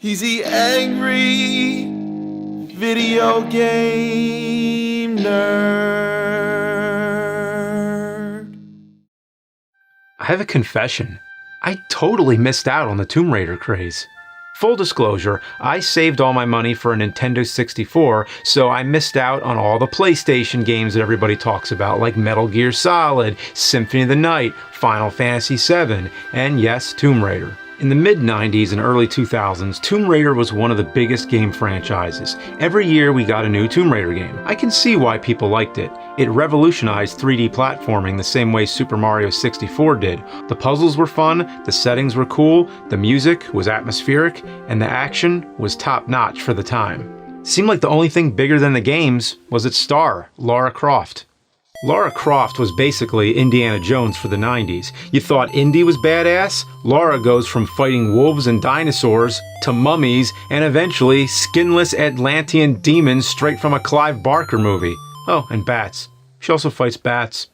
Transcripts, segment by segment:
He's the angry video game nerd. I have a confession. I totally missed out on the Tomb Raider craze. Full disclosure, I saved all my money for a Nintendo 64, so I missed out on all the PlayStation games that everybody talks about, like Metal Gear Solid, Symphony of the Night, Final Fantasy VII, and yes, Tomb Raider. In the mid-90s and early 2000s, Tomb Raider was one of the biggest game franchises. Every year we got a new Tomb Raider game. I can see why people liked it. It revolutionized 3D platforming the same way Super Mario 64 did. The puzzles were fun, the settings were cool, the music was atmospheric, and the action was top-notch for the time. Seemed like the only thing bigger than the games was its star, Lara Croft. Lara Croft was basically Indiana Jones for the 90s. You thought Indy was badass? Lara goes from fighting wolves and dinosaurs to mummies and eventually skinless Atlantean demons straight from a Clive Barker movie. Oh, and bats. She also fights bats.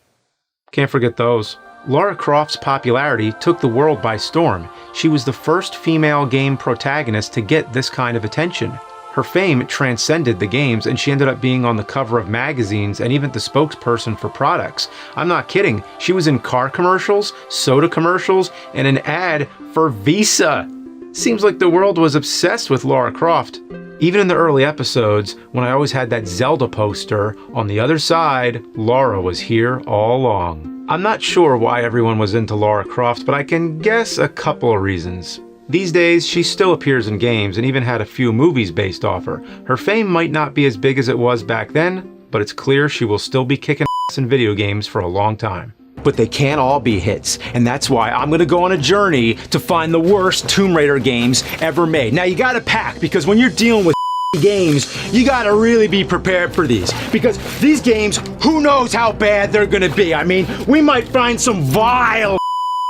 Can't forget those. Lara Croft's popularity took the world by storm. She was the first female game protagonist to get this kind of attention. Her fame transcended the games, and she ended up being on the cover of magazines and even the spokesperson for products. I'm not kidding. She was in car commercials, soda commercials, and an ad for Visa. Seems like the world was obsessed with Lara Croft. Even in the early episodes, when I always had that Zelda poster, on the other side, Lara was here all along. I'm not sure why everyone was into Lara Croft, but I can guess a couple of reasons. These days, she still appears in games and even had a few movies based off her. Her fame might not be as big as it was back then, but it's clear she will still be kicking ass in video games for a long time. But they can't all be hits, and that's why I'm gonna go on a journey to find the worst Tomb Raider games ever made. Now you gotta pack, because when you're dealing with games, you gotta really be prepared for these. Because these games, who knows how bad they're gonna be. I mean, we might find some vile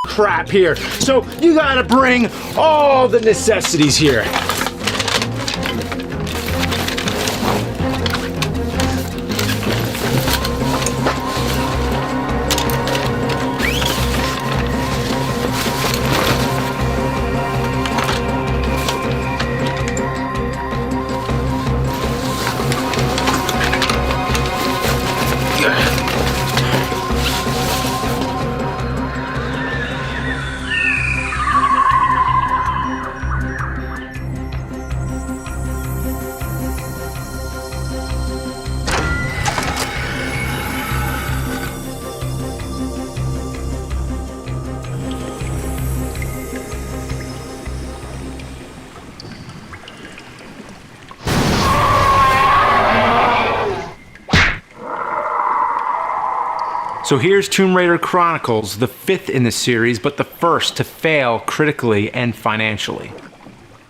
crap here. So you gotta bring all the necessities here. So here's Tomb Raider Chronicles, the 5th in the series, but the first to fail critically and financially.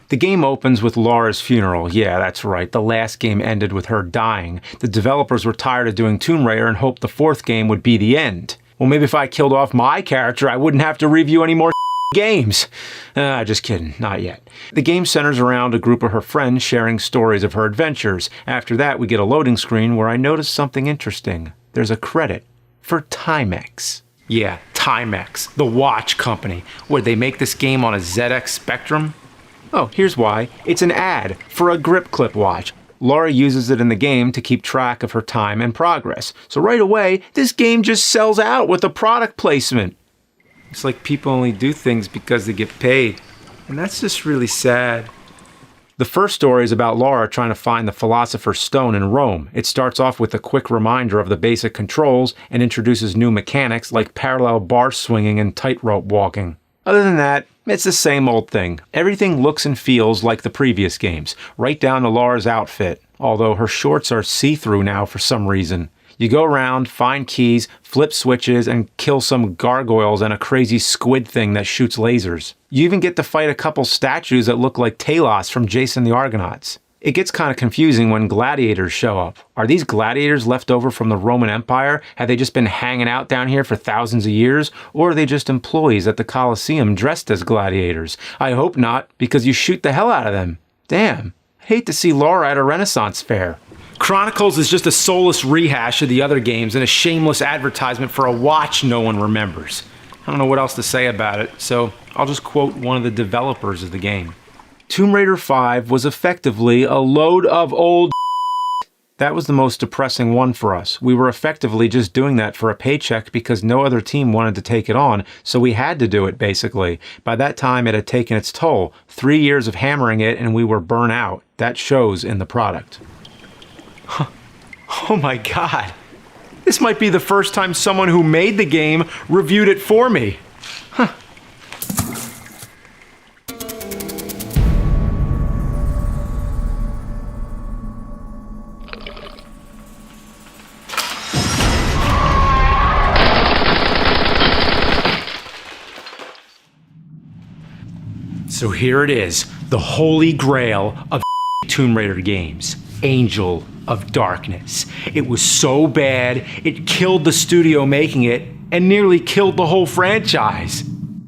The game opens with Lara's funeral. Yeah, that's right. The last game ended with her dying. The developers were tired of doing Tomb Raider and hoped the 4th game would be the end. Well, maybe if I killed off my character, I wouldn't have to review any more games. Just kidding, not yet. The game centers around a group of her friends sharing stories of her adventures. After that, we get a loading screen where I noticed something interesting. There's a credit for Timex. Yeah, Timex, the watch company. Where they make this game on a ZX Spectrum? Oh, here's why. It's an ad for a grip clip watch. Lara uses it in the game to keep track of her time and progress. So right away, this game just sells out with a product placement. It's like people only do things because they get paid. And that's just really sad. The first story is about Lara trying to find the Philosopher's Stone in Rome. It starts off with a quick reminder of the basic controls and introduces new mechanics like parallel bar swinging and tightrope walking. Other than that, it's the same old thing. Everything looks and feels like the previous games, right down to Lara's outfit, although her shorts are see-through now for some reason. You go around, find keys, flip switches, and kill some gargoyles and a crazy squid thing that shoots lasers. You even get to fight a couple statues that look like Talos from Jason the Argonauts. It gets kind of confusing when gladiators show up. Are these gladiators left over from the Roman Empire? Have they just been hanging out down here for thousands of years? Or are they just employees at the Colosseum dressed as gladiators? I hope not, because you shoot the hell out of them. Damn, I hate to see Lara at a Renaissance fair. Chronicles is just a soulless rehash of the other games and a shameless advertisement for a watch no one remembers. I don't know what else to say about it, so I'll just quote one of the developers of the game. Tomb Raider 5 was effectively a load of old. That was the most depressing one for us. We were effectively just doing that for a paycheck because no other team wanted to take it on, so we had to do it, basically. By that time, it had taken its toll. 3 years of hammering it, and we were burnt out. That shows in the product. Oh my god. This might be the first time someone who made the game reviewed it for me. Huh. So here it is, the holy grail of Tomb Raider games, Angel of Darkness. It was so bad, it killed the studio making it and nearly killed the whole franchise.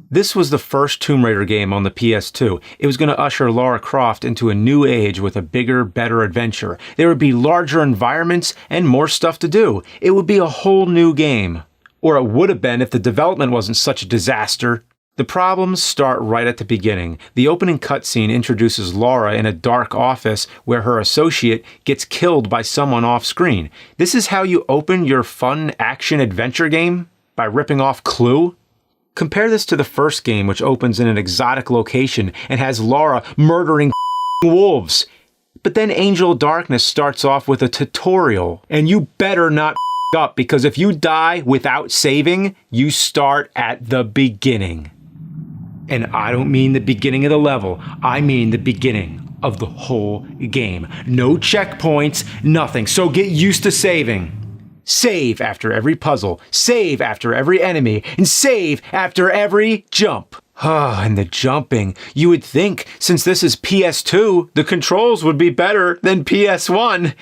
This was the first Tomb Raider game on the PS2. It was going to usher Lara Croft into a new age with a bigger, better adventure. There would be larger environments and more stuff to do. It would be a whole new game. Or it would have been if the development wasn't such a disaster. The problems start right at the beginning. The opening cutscene introduces Lara in a dark office where her associate gets killed by someone off screen. This is how you open your fun action-adventure game? By ripping off Clue? Compare this to the first game, which opens in an exotic location and has Lara murdering wolves. But then Angel of Darkness starts off with a tutorial, and you better not up, because if you die without saving, you start at the beginning. And I don't mean the beginning of the level, I mean the beginning of the whole game. No checkpoints, nothing, so get used to saving. Save after every puzzle, save after every enemy, and save after every jump. And the jumping. You would think, since this is PS2, the controls would be better than PS1.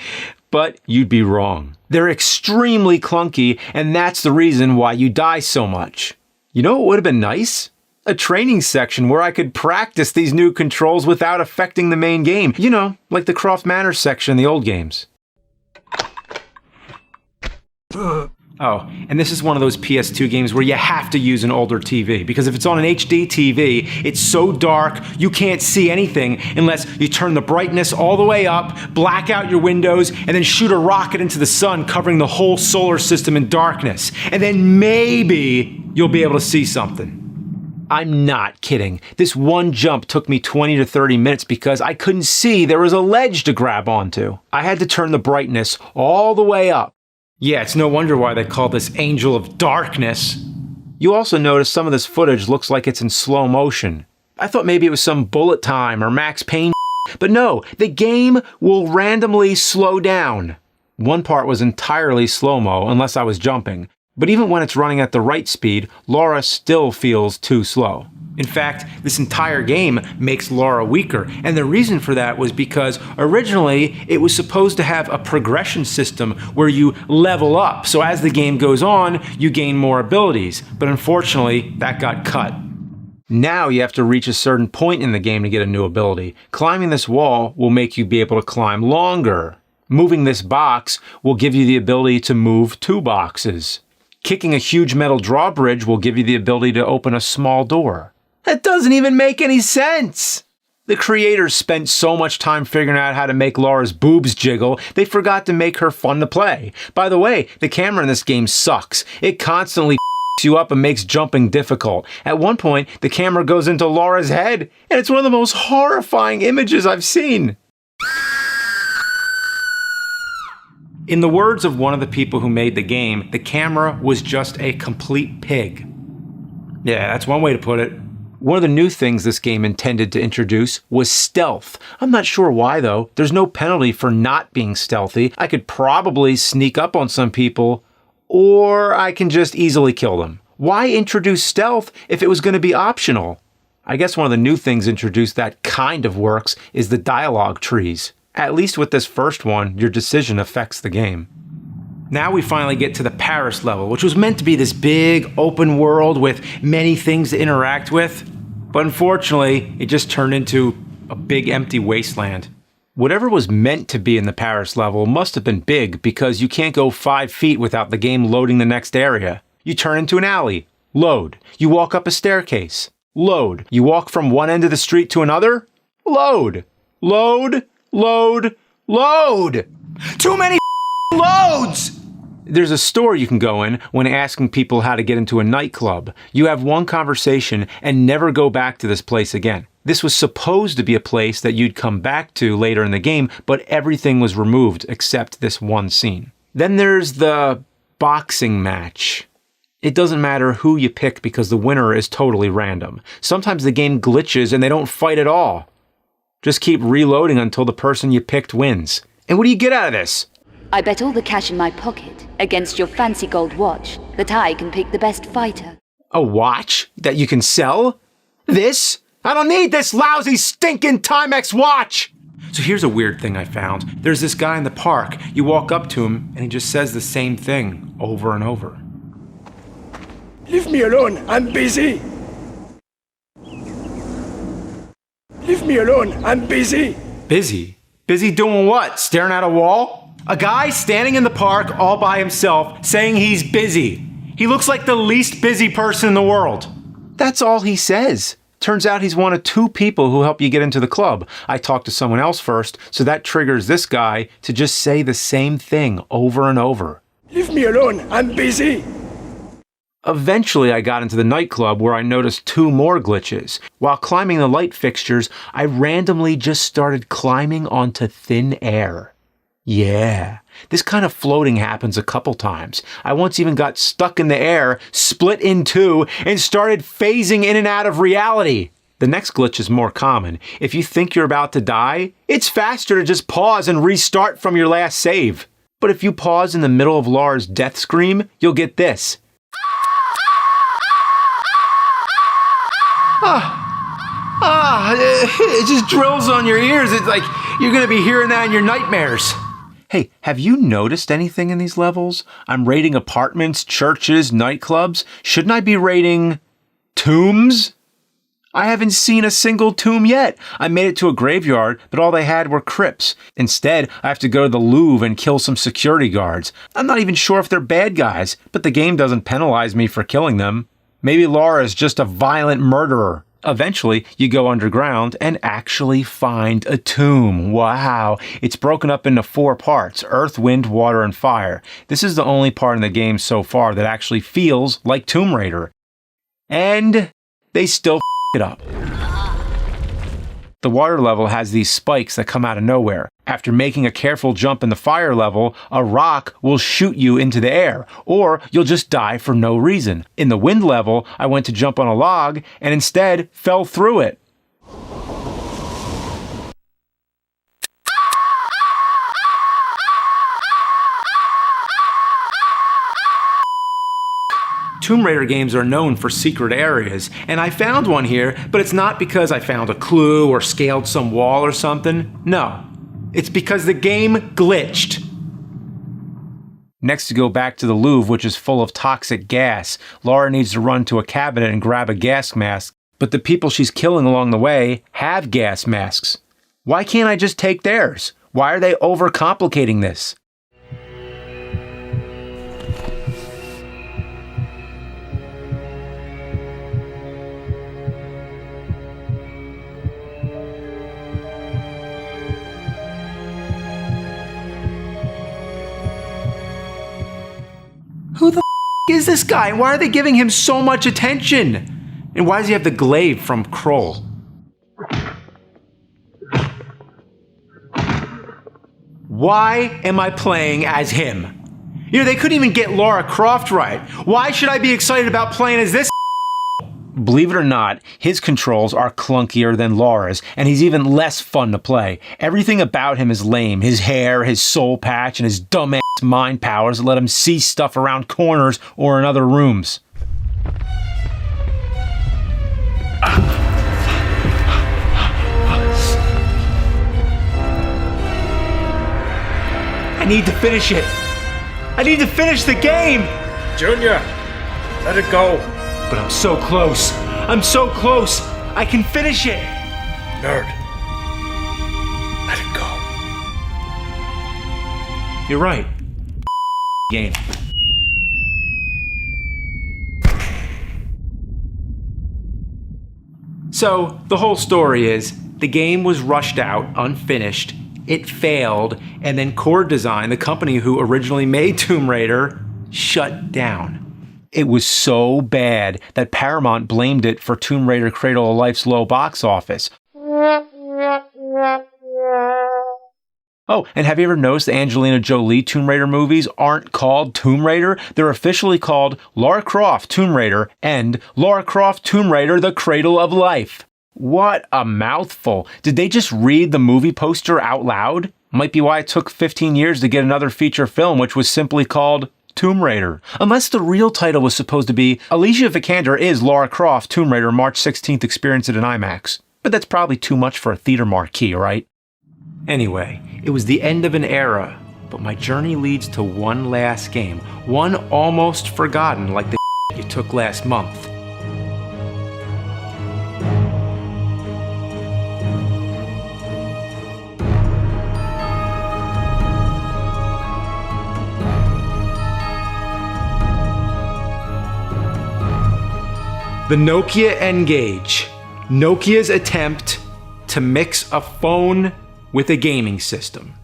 But you'd be wrong. They're extremely clunky, and that's the reason why you die so much. You know what would have been nice? A training section where I could practice these new controls without affecting the main game. You know, like the Croft Manor section in the old games. Oh, and this is one of those PS2 games where you have to use an older TV, because if it's on an HD TV, it's so dark you can't see anything unless you turn the brightness all the way up, black out your windows, and then shoot a rocket into the sun, covering the whole solar system in darkness. And then maybe you'll be able to see something. I'm not kidding. This one jump took me 20 to 30 minutes because I couldn't see there was a ledge to grab onto. I had to turn the brightness all the way up. Yeah, it's no wonder why they call this Angel of Darkness. You also notice some of this footage looks like it's in slow motion. I thought maybe it was some bullet time or Max Payne, but no, the game will randomly slow down. One part was entirely slow-mo unless I was jumping. But even when it's running at the right speed, Lara still feels too slow. In fact, this entire game makes Lara weaker, and the reason for that was because originally it was supposed to have a progression system where you level up, so as the game goes on, you gain more abilities, but unfortunately, that got cut. Now you have to reach a certain point in the game to get a new ability. Climbing this wall will make you be able to climb longer. Moving this box will give you the ability to move 2 boxes. Kicking a huge metal drawbridge will give you the ability to open a small door. That doesn't even make any sense! The creators spent so much time figuring out how to make Lara's boobs jiggle, they forgot to make her fun to play. By the way, the camera in this game sucks. It constantly you up and makes jumping difficult. At one point, the camera goes into Lara's head, and it's one of the most horrifying images I've seen. In the words of one of the people who made the game, the camera was just a complete pig. Yeah, that's one way to put it. One of the new things this game intended to introduce was stealth. I'm not sure why though. There's no penalty for not being stealthy. I could probably sneak up on some people, or I can just easily kill them. Why introduce stealth if it was going to be optional? I guess one of the new things introduced that kind of works is the dialogue trees. At least with this first one, your decision affects the game. Now we finally get to the Paris level, which was meant to be this big open world with many things to interact with, but unfortunately, it just turned into a big empty wasteland. Whatever was meant to be in the Paris level must have been big because you can't go 5 feet without the game loading the next area. You turn into an alley, load. You walk up a staircase, load. You walk from one end of the street to another, Load. Load. Load. Load. Too many loads! There's a store you can go in when asking people how to get into a nightclub. You have one conversation and never go back to this place again. This was supposed to be a place that you'd come back to later in the game, but everything was removed except this one scene. Then there's the boxing match. It doesn't matter who you pick because the winner is totally random. Sometimes the game glitches and they don't fight at all. Just keep reloading until the person you picked wins. And what do you get out of this? I bet all the cash in my pocket against your fancy gold watch that I can pick the best fighter. A watch that you can sell? This? I don't need this lousy stinking Timex watch! So here's a weird thing I found. There's this guy in the park. You walk up to him and he just says the same thing over and over. Leave me alone, I'm busy! Leave me alone, I'm busy! Busy? Busy doing what? Staring at a wall? A guy standing in the park all by himself saying he's busy. He looks like the least busy person in the world. That's all he says. Turns out he's one of 2 people who help you get into the club. I talked to someone else first, so that triggers this guy to just say the same thing over and over. Leave me alone, I'm busy! Eventually, I got into the nightclub where I noticed 2 more glitches. While climbing the light fixtures, I randomly just started climbing onto thin air. Yeah, this kind of floating happens a couple times. I once even got stuck in the air, split in 2, and started phasing in and out of reality. The next glitch is more common. If you think you're about to die, it's faster to just pause and restart from your last save. But if you pause in the middle of Laura's death scream, you'll get this. It just drills on your ears. It's like you're going to be hearing that in your nightmares. Hey, have you noticed anything in these levels? I'm raiding apartments, churches, nightclubs. Shouldn't I be raiding tombs? I haven't seen a single tomb yet. I made it to a graveyard, but all they had were crypts. Instead, I have to go to the Louvre and kill some security guards. I'm not even sure if they're bad guys, but the game doesn't penalize me for killing them. Maybe Laura is just a violent murderer. Eventually, you go underground and actually find a tomb. Wow. It's broken up into 4 parts: earth, wind, water, and fire. This is the only part in the game so far that actually feels like Tomb Raider. And they still f it up. The water level has these spikes that come out of nowhere. After making a careful jump in the fire level, a rock will shoot you into the air, or you'll just die for no reason. In the wind level, I went to jump on a log and instead fell through it. Tomb Raider games are known for secret areas, and I found one here, but it's not because I found a clue or scaled some wall or something. No, it's because the game glitched. Next, to go back to the Louvre, which is full of toxic gas. Laura needs to run to a cabinet and grab a gas mask, but the people she's killing along the way have gas masks. Why can't I just take theirs? Why are they overcomplicating this? Who the is this guy? Why are they giving him so much attention? And why does he have the glaive from Kroll? Why am I playing as him? You know, they couldn't even get Lara Croft right. Why should I be excited about playing as this? Believe it or not, his controls are clunkier than Laura's, and he's even less fun to play. Everything about him is lame. His hair, his soul patch, and his dumbass mind powers that let him see stuff around corners or in other rooms. I need to finish it. I need to finish the game! Junior, let it go. But I'm so close. I'm so close. I can finish it. Nerd, let it go. You're right. Game. So, the whole story is, The game was rushed out, unfinished, it failed, and then Core Design, the company who originally made Tomb Raider, shut down. It was so bad that Paramount blamed it for Tomb Raider Cradle of Life's low box office. Oh, and have you ever noticed the Angelina Jolie Tomb Raider movies aren't called Tomb Raider? They're officially called Lara Croft Tomb Raider and Lara Croft Tomb Raider The Cradle of Life. What a mouthful. Did they just read the movie poster out loud? Might be why it took 15 years to get another feature film which was simply called Tomb Raider. Unless the real title was supposed to be Alicia Vikander is Lara Croft Tomb Raider March 16th Experience it in IMAX. But that's probably too much for a theater marquee, right? Anyway, it was the end of an era, but my journey leads to one last game, one almost forgotten like the you took last month. The Nokia N-Gage, Nokia's attempt to mix a phone with a gaming system.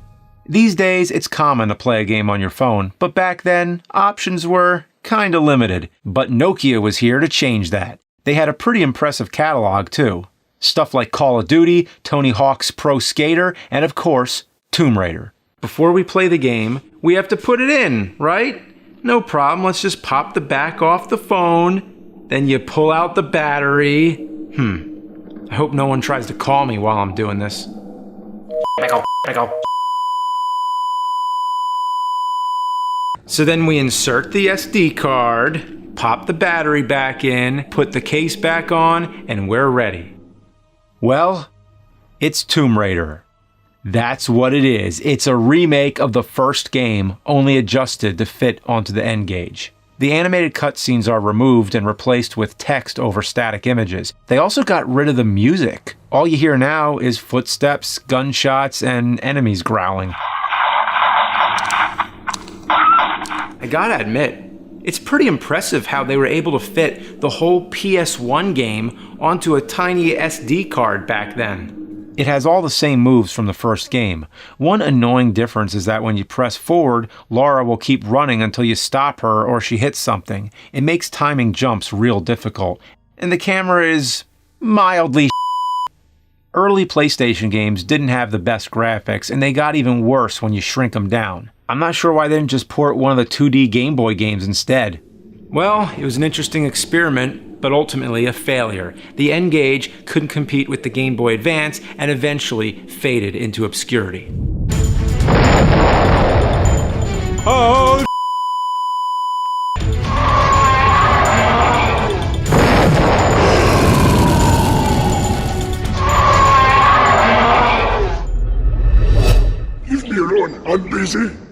These days, it's common to play a game on your phone, but back then, options were kinda limited. But Nokia was here to change that. They had a pretty impressive catalog, too. Stuff like Call of Duty, Tony Hawk's Pro Skater, and of course, Tomb Raider. Before we play the game, we have to put it in, right? No problem, let's just pop the back off the phone. Then you pull out the battery. I hope no one tries to call me while I'm doing this. So then we insert the SD card, pop the battery back in, put the case back on, and we're ready. Well, it's Tomb Raider. That's what it is. It's a remake of the first game, only adjusted to fit onto the N-Gage. The animated cutscenes are removed and replaced with text over static images. They also got rid of the music. All you hear now is footsteps, gunshots, and enemies growling. I gotta admit, it's pretty impressive how they were able to fit the whole PS1 game onto a tiny SD card back then. It has all the same moves from the first game. One annoying difference is that when you press forward, Lara will keep running until you stop her or she hits something. It makes timing jumps real difficult. And the camera is mildly Early PlayStation games didn't have the best graphics, and they got even worse when you shrink them down. I'm not sure why they didn't just port one of the 2D Game Boy games instead. Well, it was an interesting experiment, but ultimately a failure. The N-Gage couldn't compete with the Game Boy Advance and eventually faded into obscurity. Oh! Leave me alone, I'm busy.